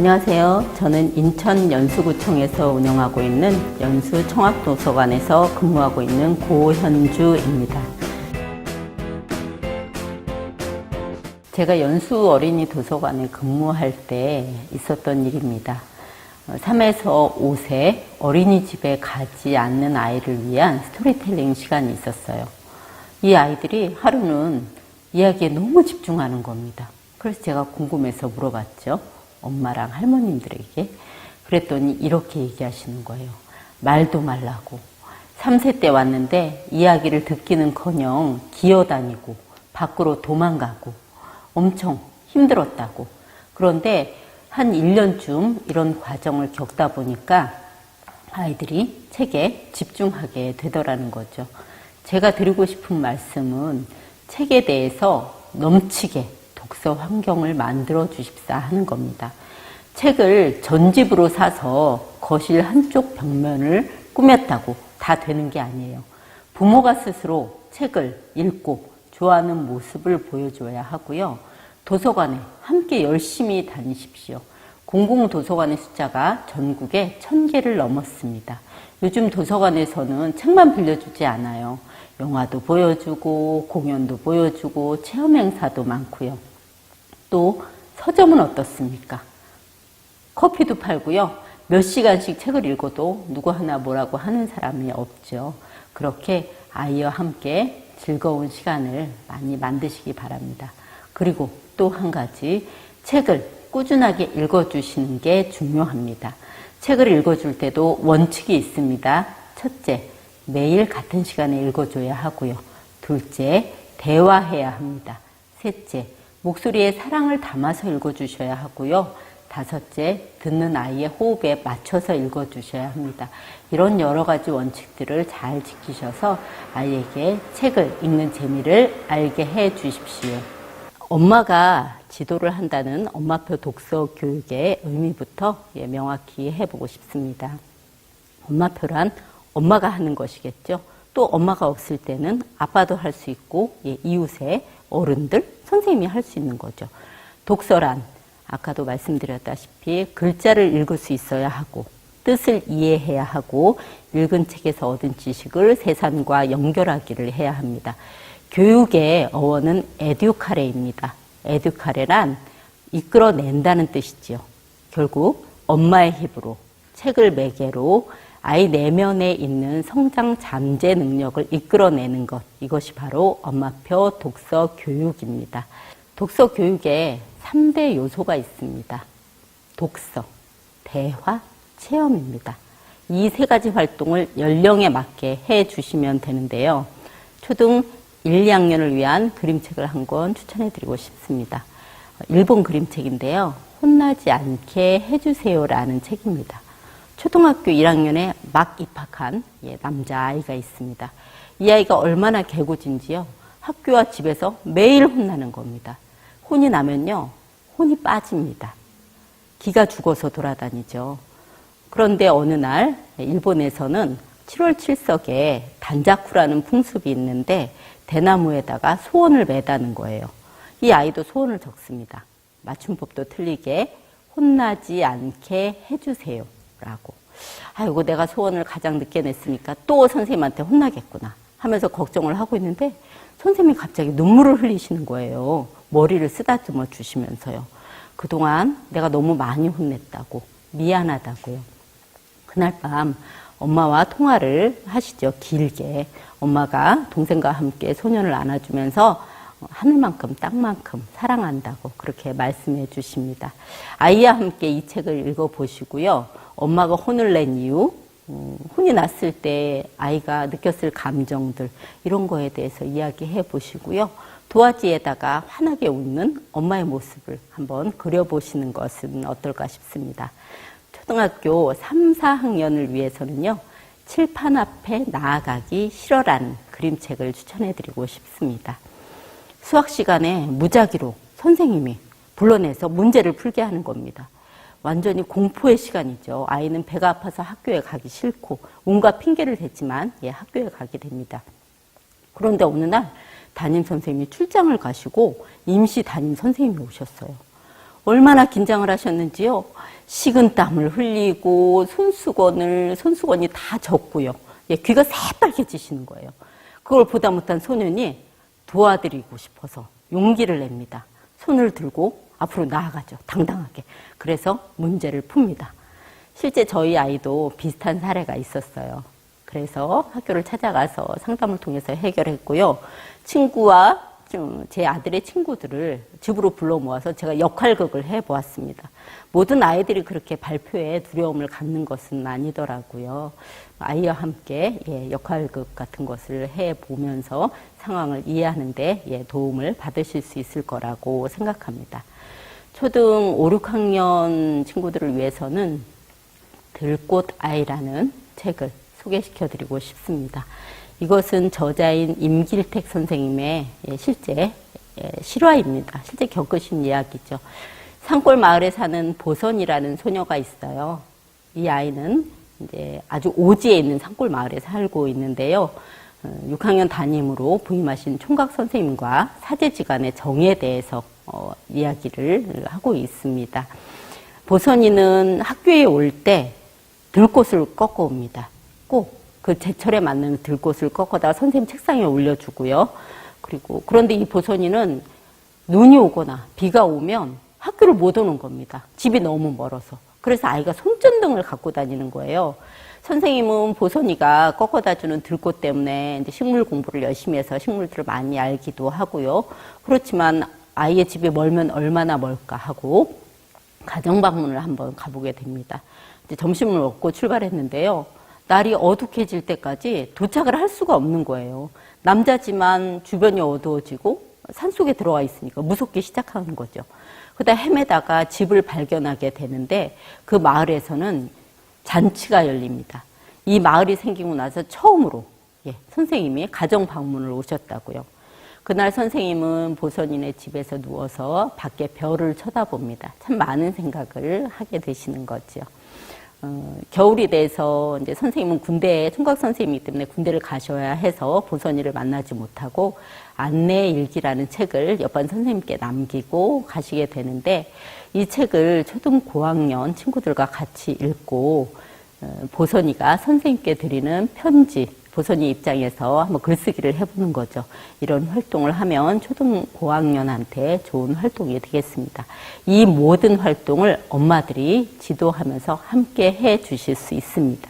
안녕하세요. 저는 인천 연수구청에서 운영하고 있는 연수청학도서관에서 근무하고 있는 고현주입니다. 제가 연수 어린이 도서관에 근무할 때 있었던 일입니다. 3에서 5세 어린이집에 가지 않는 아이를 위한 스토리텔링 시간이 있었어요. 이 아이들이 하루는 이야기에 너무 집중하는 겁니다. 그래서 제가 궁금해서 물어봤죠. 엄마랑 할머님들에게. 그랬더니 이렇게 얘기하시는 거예요. 말도 말라고. 3세 때 왔는데 이야기를 듣기는커녕 기어다니고 밖으로 도망가고 엄청 힘들었다고. 그런데 한 1년쯤 이런 과정을 겪다 보니까 아이들이 책에 집중하게 되더라는 거죠. 제가 드리고 싶은 말씀은 책에 대해서 넘치게 독서 환경을 만들어 주십사 하는 겁니다. 책을 전집으로 사서 거실 한쪽 벽면을 꾸몄다고 다 되는 게 아니에요. 부모가 스스로 책을 읽고 좋아하는 모습을 보여줘야 하고요. 도서관에 함께 열심히 다니십시오. 공공도서관의 숫자가 전국에 1000개를 넘었습니다. 요즘 도서관에서는 책만 빌려주지 않아요. 영화도 보여주고 공연도 보여주고 체험 행사도 많고요. 또 서점은 어떻습니까? 커피도 팔고요. 몇 시간씩 책을 읽어도 누구 하나 뭐라고 하는 사람이 없죠. 그렇게 아이와 함께 즐거운 시간을 많이 만드시기 바랍니다. 그리고 또 한 가지, 책을 꾸준하게 읽어주시는 게 중요합니다. 책을 읽어줄 때도 원칙이 있습니다. 첫째, 매일 같은 시간에 읽어줘야 하고요. 둘째, 대화해야 합니다. 셋째, 목소리에 사랑을 담아서 읽어주셔야 하고요. 다섯째, 듣는 아이의 호흡에 맞춰서 읽어주셔야 합니다. 이런 여러 가지 원칙들을 잘 지키셔서 아이에게 책을 읽는 재미를 알게 해 주십시오. 엄마가 지도를 한다는 엄마표 독서 교육의 의미부터 명확히 해보고 싶습니다. 엄마표란 엄마가 하는 것이겠죠. 또 엄마가 없을 때는 아빠도 할 수 있고 이웃의 어른들, 선생님이 할 수 있는 거죠. 독서란 아까도 말씀드렸다시피 글자를 읽을 수 있어야 하고 뜻을 이해해야 하고 읽은 책에서 얻은 지식을 세상과 연결하기를 해야 합니다. 교육의 어원은 에듀카레입니다. 에듀카레란 이끌어낸다는 뜻이지요. 결국 엄마의 힘으로 책을 매개로 아이 내면에 있는 성장 잠재 능력을 이끌어내는 것, 이것이 바로 엄마표 독서 교육입니다. 독서 교육에 3대 요소가 있습니다. 독서, 대화, 체험입니다. 이 세 가지 활동을 연령에 맞게 해 주시면 되는데요. 초등 1, 2학년을 위한 그림책을 한 권 추천해 드리고 싶습니다. 일본 그림책인데요. 혼나지 않게 해주세요라는 책입니다. 초등학교 1학년에 막 입학한 남자아이가 있습니다. 이 아이가 얼마나 개구진지요. 학교와 집에서 매일 혼나는 겁니다. 혼이 나면요. 혼이 빠집니다. 기가 죽어서 돌아다니죠. 그런데 어느 날 일본에서는 7월 칠석에 단자쿠라는 풍습이 있는데 대나무에다가 소원을 매다는 거예요. 이 아이도 소원을 적습니다. 맞춤법도 틀리게 혼나지 않게 해주세요 라고. 아이고 내가 소원을 가장 늦게 냈으니까 또 선생님한테 혼나겠구나 하면서 걱정을 하고 있는데 선생님이 갑자기 눈물을 흘리시는 거예요. 머리를 쓰다듬어 주시면서요. 그동안 내가 너무 많이 혼냈다고 미안하다고요. 그날 밤 엄마와 통화를 하시죠. 길게. 엄마가 동생과 함께 소년을 안아주면서 하늘만큼 땅만큼 사랑한다고 그렇게 말씀해 주십니다. 아이와 함께 이 책을 읽어보시고요. 엄마가 혼을 낸 이유, 혼이 났을 때 아이가 느꼈을 감정들 이런 거에 대해서 이야기해 보시고요. 도화지에다가 환하게 웃는 엄마의 모습을 한번 그려보시는 것은 어떨까 싶습니다. 초등학교 3, 4학년을 위해서는요. 칠판 앞에 나아가기 싫어라는 그림책을 추천해드리고 싶습니다. 수학 시간에 무작위로 선생님이 불러내서 문제를 풀게 하는 겁니다. 완전히 공포의 시간이죠. 아이는 배가 아파서 학교에 가기 싫고 온갖 핑계를 댔지만 학교에 가게 됩니다. 그런데 어느 날 담임 선생님이 출장을 가시고 임시 담임 선생님이 오셨어요. 얼마나 긴장을 하셨는지요. 식은땀을 흘리고 손수건이 다 젖고요. 예, 귀가 새빨개지시는 거예요. 그걸 보다 못한 소년이 도와드리고 싶어서 용기를 냅니다. 손을 들고 앞으로 나아가죠. 당당하게. 그래서 문제를 풉니다. 실제 저희 아이도 비슷한 사례가 있었어요. 그래서 학교를 찾아가서 상담을 통해서 해결했고요. 친구와 제 아들의 친구들을 집으로 불러 모아서 제가 역할극을 해보았습니다. 모든 아이들이 그렇게 발표에 두려움을 갖는 것은 아니더라고요. 아이와 함께 역할극 같은 것을 해보면서 상황을 이해하는 데 도움을 받으실 수 있을 거라고 생각합니다. 초등 5, 6학년 친구들을 위해서는 들꽃 아이라는 책을 소개시켜드리고 싶습니다. 이것은 저자인 임길택 선생님의 실제 실화입니다. 실제 겪으신 이야기죠. 산골 마을에 사는 보선이라는 소녀가 있어요. 이 아이는 이제 아주 오지에 있는 산골 마을에 살고 있는데요. 6학년 담임으로 부임하신 총각 선생님과 사제지간의 정에 대해서 이야기를 하고 있습니다. 보선이는 학교에 올 때 들꽃을 꺾어 옵니다. 꼭 그 제철에 맞는 들꽃을 꺾어다가 선생님 책상에 올려주고요. 그런데 이 보선이는 눈이 오거나 비가 오면 학교를 못 오는 겁니다. 집이 너무 멀어서. 그래서 아이가 손전등을 갖고 다니는 거예요. 선생님은 보선이가 꺾어다 주는 들꽃 때문에 이제 식물 공부를 열심히 해서 식물들을 많이 알기도 하고요. 그렇지만 아이의 집이 멀면 얼마나 멀까 하고 가정 방문을 한번 가보게 됩니다. 이제 점심을 먹고 출발했는데요. 날이 어둑해질 때까지 도착을 할 수가 없는 거예요. 남자지만 주변이 어두워지고 산속에 들어와 있으니까 무섭게 시작하는 거죠. 그러다 헤매다가 집을 발견하게 되는데 그 마을에서는 잔치가 열립니다. 이 마을이 생기고 나서 처음으로 선생님이 가정 방문을 오셨다고요. 그날 선생님은 보선이네 집에서 누워서 밖에 별을 쳐다봅니다. 참 많은 생각을 하게 되시는 거죠. 겨울이 돼서 이제 선생님은 총각 선생님이기 때문에 군대를 가셔야 해서 보선이를 만나지 못하고 안내 일기라는 책을 옆반 선생님께 남기고 가시게 되는데 이 책을 초등 고학년 친구들과 같이 읽고 보선이가 선생님께 드리는 편지, 보선이 입장에서 한번 글쓰기를 해보는 거죠. 이런 활동을 하면 초등 고학년한테 좋은 활동이 되겠습니다. 이 모든 활동을 엄마들이 지도하면서 함께 해 주실 수 있습니다.